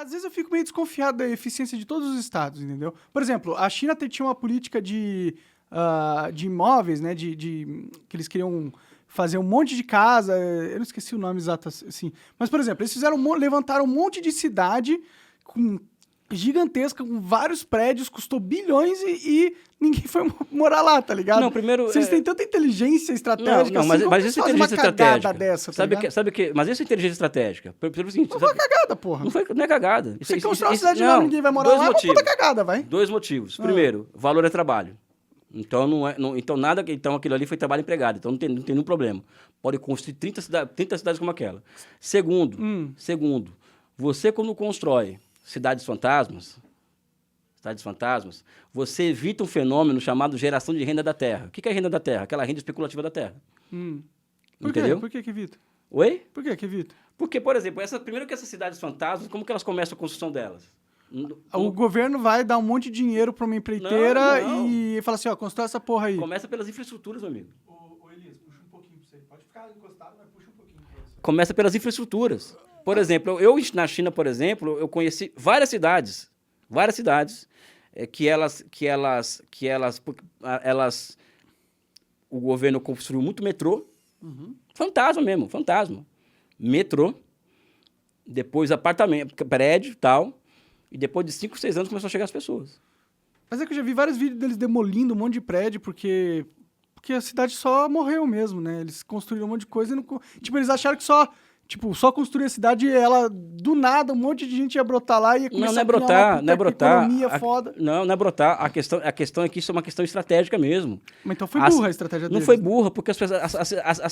às vezes eu fico meio desconfiado da eficiência de todos os estados, entendeu? Por exemplo, a China tinha uma política de imóveis, né? Que eles queriam fazer um monte de casa. Eu não esqueci o nome exato assim. Mas, por exemplo, eles levantaram um monte de cidade gigantesca, com vários prédios, custou bilhões e ninguém foi morar lá, tá ligado? Não, primeiro... Se eles têm tanta inteligência estratégica, não, mas isso é inteligência estratégica. Dessa, tá sabe que, mas isso é inteligência estratégica. Pelo seguinte, não foi uma cagada, porra. Não é cagada. Você constrói uma cidade lá, ninguém vai morar lá, é uma puta cagada, vai. 2 motivos. Primeiro, valor é trabalho. Então, então aquilo ali foi trabalho empregado, então não tem nenhum problema. Pode construir 30 cidades como aquela. Segundo, você quando constrói cidades fantasmas, você evita um fenômeno chamado geração de renda da terra. O que é renda da terra? Aquela renda especulativa da terra. Entendeu? Por que evita? Oi? Por que evita? Porque, por exemplo, primeiro que essas cidades fantasmas, como que elas começam a construção delas? O governo vai dar um monte de dinheiro para uma empreiteira e fala assim, ó, constrói essa porra aí. Começa pelas infraestruturas, meu amigo. Ô Elias, puxa um pouquinho pra você. Pode ficar encostado, mas puxa um pouquinho pra você. Começa pelas infraestruturas. Por exemplo, eu na China, por exemplo, eu conheci várias cidades o governo construiu muito metrô, fantasma mesmo, metrô, depois apartamento, prédio e tal, e depois de 5, 6 anos começou a chegar as pessoas. Mas é que eu já vi vários vídeos deles demolindo um monte de prédio porque a cidade só morreu mesmo, né? Eles construíram um monte de coisa e não... Tipo, eles acharam que só construir a cidade e ela, do nada, um monte de gente ia brotar lá e ia começar não é brotar, não é brotar. Economia foda. Não é brotar. A questão é que isso é uma questão estratégica mesmo. Mas então foi burra a estratégia deles. Não foi burra, porque as cidades...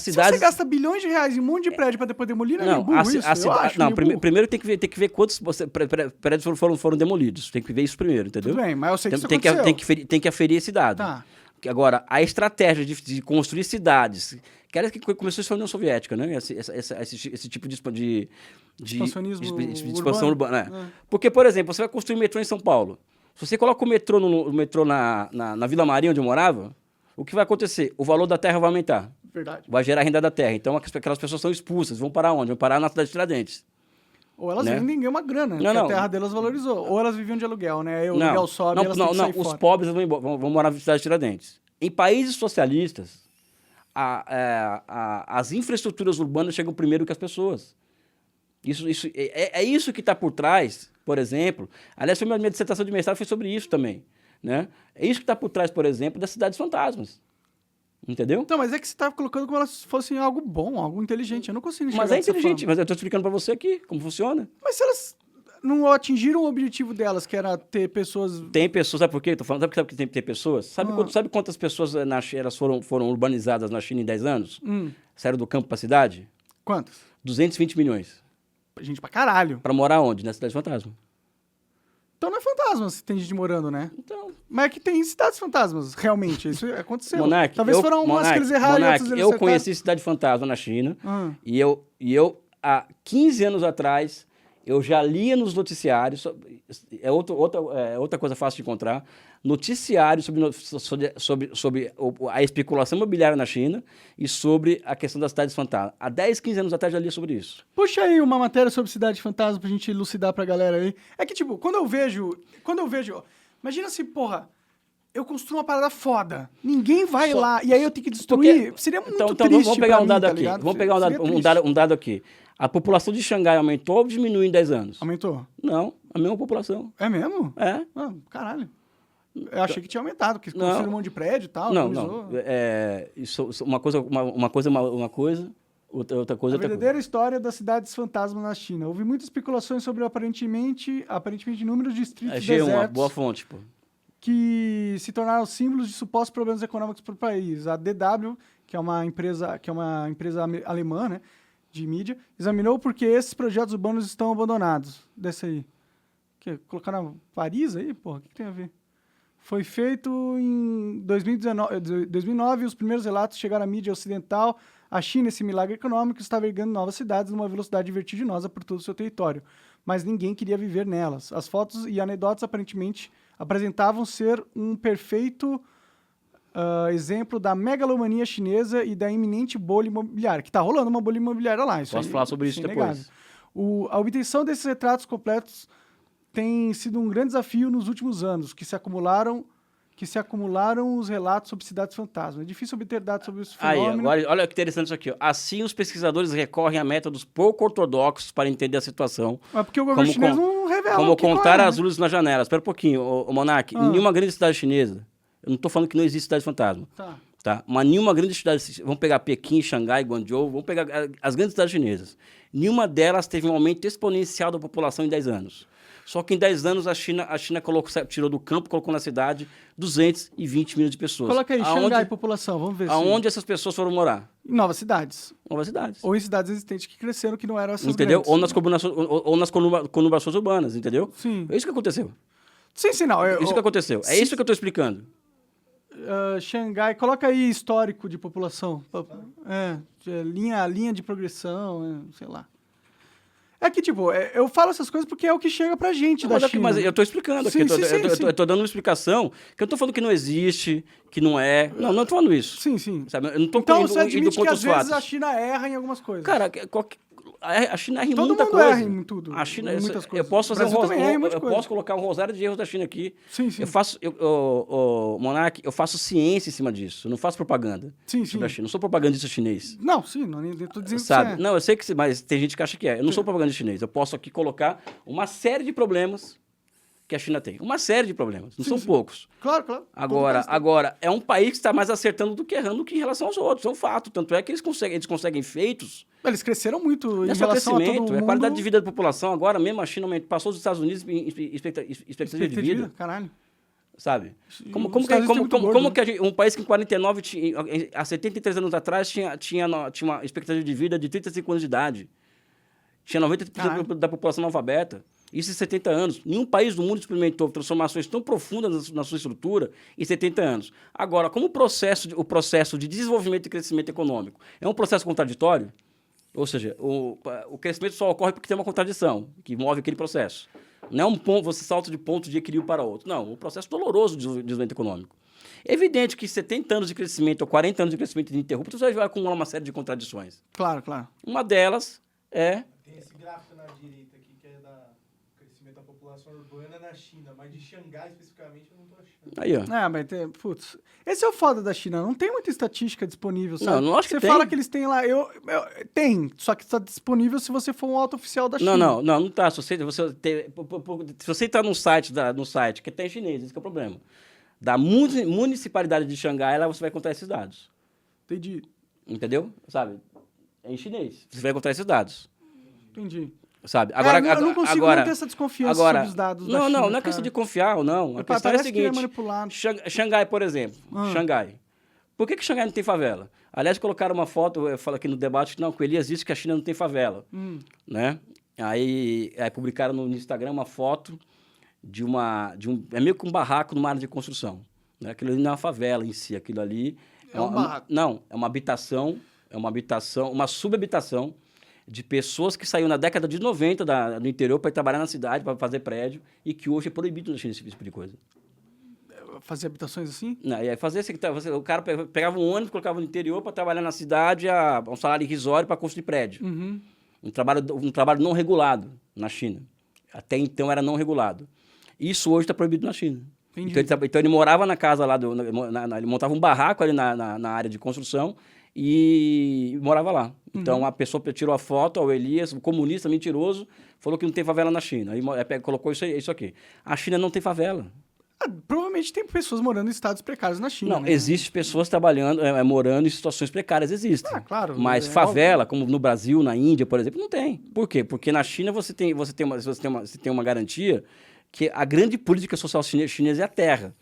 Se você gasta bilhões de reais em um monte de prédio para depois demolir, não é burro isso? Eu acho burro. Primeiro tem que ver quantos prédios foram demolidos. Tem que ver isso primeiro, entendeu? Tudo bem, mas eu sei que isso aconteceu. Tem que aferir esse dado. Tá. Agora, a estratégia de construir cidades... Que começou isso na União Soviética, né? Esse tipo de expansão urbana. É. Porque, por exemplo, você vai construir um metrô em São Paulo. Se você coloca o metrô na Vila Maria, onde eu morava, o que vai acontecer? O valor da terra vai aumentar. Verdade. Vai gerar renda da terra. Então, aquelas pessoas são expulsas. Vão parar onde? Vão parar na cidade de Tiradentes. Ou elas vendem uma grana, porque a terra delas valorizou. Ou elas viviam de aluguel, né? Aí o aluguel sobe e elas têm que sair fora. Os pobres vão morar na cidade de Tiradentes. Em países socialistas, as infraestruturas urbanas chegam primeiro que as pessoas. É isso que está por trás, por exemplo. Aliás, minha dissertação de mestrado foi sobre isso também. Né? É isso que está por trás, por exemplo, das cidades fantasmas. Entendeu? Então, mas é que você está colocando como elas fossem algo bom, algo inteligente. Eu não consigo enxergar. Mas é inteligente, mas eu estou explicando para você aqui como funciona. Mas se elas não atingiram o objetivo delas, que era ter pessoas... Tem pessoas, sabe por quê? Sabe que tem pessoas? Sabe quantas pessoas elas foram urbanizadas na China em 10 anos? Saíram do campo para a cidade? Quantas? 220 milhões. Gente pra caralho. Para morar onde? Na cidade fantasma. Então não é fantasma se tem gente morando, né? Então... Mas é que tem cidades fantasmas, realmente. Isso aconteceu. Monark, talvez foram umas que eles erraram e outras eles eu conheci cidade fantasma na China e eu, há 15 anos atrás, eu já lia nos noticiários, outra coisa fácil de encontrar, noticiários sobre a especulação imobiliária na China e sobre a questão das cidades fantasmas. Há 10, 15 anos atrás já lia sobre isso. Puxa aí uma matéria sobre cidade fantasma pra gente elucidar pra galera aí. É que, tipo, quando eu vejo... Imagina se, porra, eu construo uma parada foda, ninguém vai lá, e aí eu tenho que destruir. Seria muito triste vamos pegar um dado mim, aqui. Tá Vamos pegar um dado aqui. A população de Xangai aumentou ou diminuiu em 10 anos? Aumentou? Não, a mesma população. É mesmo? É. Ah, caralho. Eu achei que tinha aumentado, porque construíram um monte de prédio e tal. Não. Isso, uma coisa, outra coisa. A verdadeira história das cidades fantasmas na China. Houve muitas especulações sobre aparentemente inúmeros distritos desertos. Uma boa fonte, pô. Que se tornaram símbolos de supostos problemas econômicos para o país. A DW, que é uma empresa alemã, né, de mídia, examinou porque esses projetos urbanos estão abandonados. Desse aí. Colocaram Paris aí? Porra, o que tem a ver? Foi feito em 2009 e os primeiros relatos chegaram à mídia ocidental. A China, esse milagre econômico, estava erguendo novas cidades numa velocidade vertiginosa por todo o seu território. Mas ninguém queria viver nelas. As fotos e anedotas aparentemente apresentavam ser um perfeito exemplo da megalomania chinesa e da iminente bolha imobiliária, que está rolando uma bolha imobiliária lá. Posso falar sobre isso depois. A obtenção desses retratos completos tem sido um grande desafio nos últimos anos, que se acumularam os relatos sobre cidades fantasmas. É difícil obter dados sobre esse fenômeno. Aí, olha que interessante isso aqui. Ó. Assim, os pesquisadores recorrem a métodos pouco ortodoxos para entender a situação. Mas porque o governo chinês não revela como contar corre, as luzes nas janelas. Espera um pouquinho, ô Monark. Em nenhuma grande cidade chinesa, eu não estou falando que não existe cidade fantasma. Tá? Mas nenhuma grande cidade, vamos pegar Pequim, Xangai, Guangzhou, vamos pegar as grandes cidades chinesas. Nenhuma delas teve um aumento exponencial da população em 10 anos. Só que em 10 anos a China tirou do campo, colocou na cidade 220 milhões de pessoas. Coloca aí, Xangai, população, vamos ver. Aonde essas pessoas foram morar? Em novas cidades. Novas cidades. Ou em cidades existentes que cresceram, que não eram essas entendeu? grandes. Ou nas conurbações urbanas, entendeu? Sim. É isso que aconteceu. Sim, não. Isso que aconteceu. É isso que eu estou explicando. Xangai, coloca aí histórico de população. Linha de progressão, sei lá. É que, tipo, eu falo essas coisas porque é o que chega pra gente da China. Mas eu estou explicando aqui. Eu estou dando uma explicação que eu estou falando que não existe, que não é. Não estou falando isso. Sim. Sabe? Eu não estou então você admite indo que contra às os vezes fatos. a China erra em algumas coisas. Cara, a China erra em Todo muita mundo coisa. erra em tudo. A China, em muitas coisas. eu posso fazer eu posso colocar um rosário de erros da China aqui. Sim. Monark, eu faço ciência em cima disso. Eu não faço propaganda sobre a China. Não sou propagandista chinês. Não, nem estou dizendo sabe? que você é. Não, eu sei que mas tem gente que acha que é. Eu não sou propagandista chinês. Eu posso aqui colocar uma série de problemas que a China tem. Uma série de problemas. Não são poucos. Claro. Agora, é um país que está mais acertando do que errando que em relação aos outros. É um fato. Tanto é que eles conseguem feitos. Eles cresceram muito em só relação crescimento, a todo mundo. A qualidade de vida da população agora, mesmo a China passou os Estados Unidos em expectativa de vida. Caralho. Sabe? Como que um país que em 49, há 73 anos atrás, tinha uma expectativa de vida de 35 anos de idade. Tinha 90% da população analfabeta. Isso em 70 anos. Nenhum país do mundo experimentou transformações tão profundas na sua estrutura em 70 anos. Agora, como o processo de desenvolvimento e crescimento econômico é um processo contraditório, ou seja, o crescimento só ocorre porque tem uma contradição que move aquele processo. Não é um ponto, você salta de ponto de equilíbrio para outro. Não, um processo doloroso de desenvolvimento econômico. É evidente que 70 anos de crescimento ou 40 anos de crescimento ininterrupto, você vai acumular uma série de contradições. Claro. Uma delas é... Tem esse gráfico na direita aqui que é da crescimento da população urbana na China, mas de Xangai especificamente eu não tô achando. Aí, ó. Mas putz, esse é o foda da China, não tem muita estatística disponível, sabe? Não acho que você tem. Você fala que eles têm lá, tem, só que está disponível se você for um alto oficial da China. Não tá. Se você entrar no site, que tem chinês, esse que é o problema. Da municipalidade de Xangai, lá você vai encontrar esses dados. Entendi. Entendeu? Sabe? É em chinês. Você vai encontrar esses dados. Entendi. Sabe? Agora, eu não consigo manter essa desconfiança sobre os dados da China. Não é questão de confiar ou não. A questão é a seguinte. Xangai, por exemplo. Xangai. Por que Xangai não tem favela? Aliás, colocaram uma foto, eu falo aqui no debate, que o Elias disse que a China não tem favela. Né? Aí publicaram no Instagram uma foto de é meio que um barraco numa área de construção. Né? Aquilo ali não é uma favela em si, aquilo ali... É um barraco. Não, é uma habitação, uma subhabitação de pessoas que saíram na década de 90 do interior para ir trabalhar na cidade, para fazer prédio, e que hoje é proibido na China esse tipo de coisa. Fazer habitações assim? Não, e aí o cara pegava um ônibus, colocava no interior para trabalhar na cidade a um salário irrisório para construir prédio. Um trabalho não regulado na China. Até então era não regulado. Isso hoje está proibido na China. Então ele morava na casa lá, ele montava um barraco ali na área de construção e morava lá. Então a pessoa tirou a foto, o Elias, o comunista mentiroso, falou que não tem favela na China. Aí colocou isso aqui. A China não tem favela. Provavelmente tem pessoas morando em estados precários na China. Não, existem pessoas trabalhando, morando em situações precárias, existem. Claro. Mas favela, como no Brasil, na Índia, por exemplo, não tem. Por quê? Porque na China você tem uma garantia que a grande política social chinesa é a terra.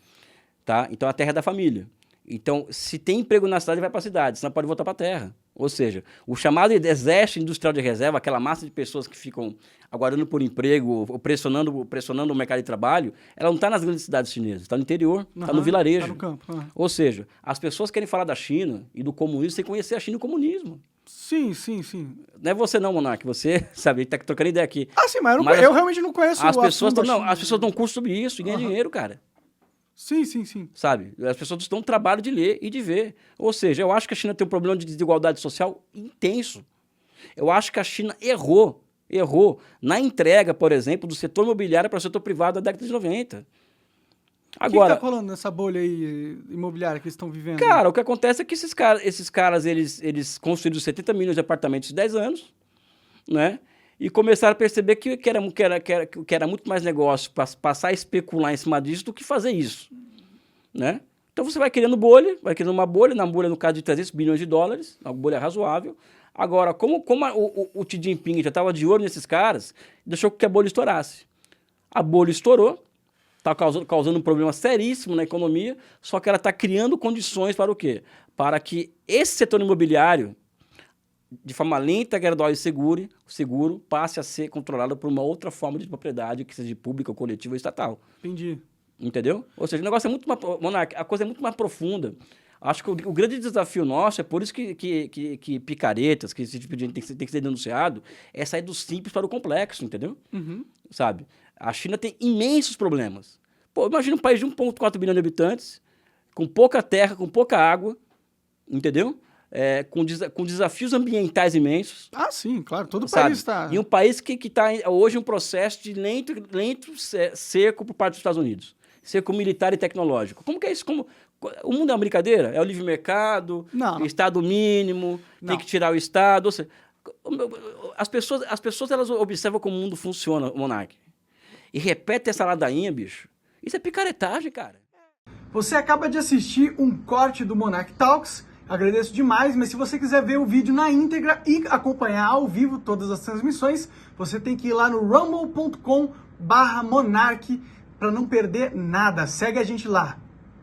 Tá? Então a terra é da família. Então, se tem emprego na cidade, vai para a cidade, senão pode voltar para a terra. Ou seja, o chamado exército industrial de reserva, aquela massa de pessoas que ficam aguardando por emprego, ou pressionando o mercado de trabalho, ela não está nas grandes cidades chinesas, está no interior, está no vilarejo. Está no campo. Ou seja, as pessoas querem falar da China e do comunismo sem conhecer a China e o comunismo. Sim. Não é você não, Monark, você, sabe, está trocando ideia aqui. Sim, mas eu realmente não conheço as pessoas dão um curso sobre isso e ganham dinheiro, cara. Sim. Sabe? As pessoas dão um trabalho de ler e de ver. Ou seja, eu acho que a China tem um problema de desigualdade social intenso. Eu acho que a China errou Errou na entrega, por exemplo, do setor imobiliário para o setor privado da década de 90. Agora, O que tá rolando nessa bolha aí imobiliária que eles estão vivendo? cara, o que acontece é que esses caras eles construíram 70 milhões de apartamentos em 10 anos, né? E começaram a perceber que era muito mais negócio passar a especular em cima disso do que fazer isso, né? Então você vai criando bolha, vai criando uma bolha, na bolha no caso de 300 bilhões de dólares, uma bolha razoável. Agora, como o Xi Jinping já estava de olho nesses caras, deixou que a bolha estourasse. A bolha estourou, está causando um problema seríssimo na economia, só que ela está criando condições para o quê? Para que esse setor imobiliário, de forma lenta, gradual e seguro, passe a ser controlado por uma outra forma de propriedade, que seja pública, coletiva ou estatal. Entendi. Entendeu? Ou seja, o negócio é muito mais... Monark, a coisa é muito mais profunda. Acho que o grande desafio nosso, é por isso que picaretas, que esse tipo de gente tem que ser denunciado, é sair do simples para o complexo, entendeu? Uhum. Sabe? A China tem imensos problemas. Pô, imagina um país de 1,4 bilhão de habitantes, com pouca terra, com pouca água, entendeu? Com desafios ambientais imensos. Ah, sim, claro. Todo sabe? país está... E um país que está hoje em um processo de lento cerco por parte dos Estados Unidos. Cerco militar e tecnológico. Como que é isso? O mundo é uma brincadeira? É o livre mercado, Não. Estado mínimo, Não. tem que tirar o Estado. Ou seja, as pessoas elas observam como o mundo funciona, Monark. E repetem essa ladainha, bicho. Isso é picaretagem, cara. Você acaba de assistir um corte do Monark Talks. Agradeço demais, mas se você quiser ver o vídeo na íntegra e acompanhar ao vivo todas as transmissões, você tem que ir lá no rumble.com/monark para não perder nada. Segue a gente lá.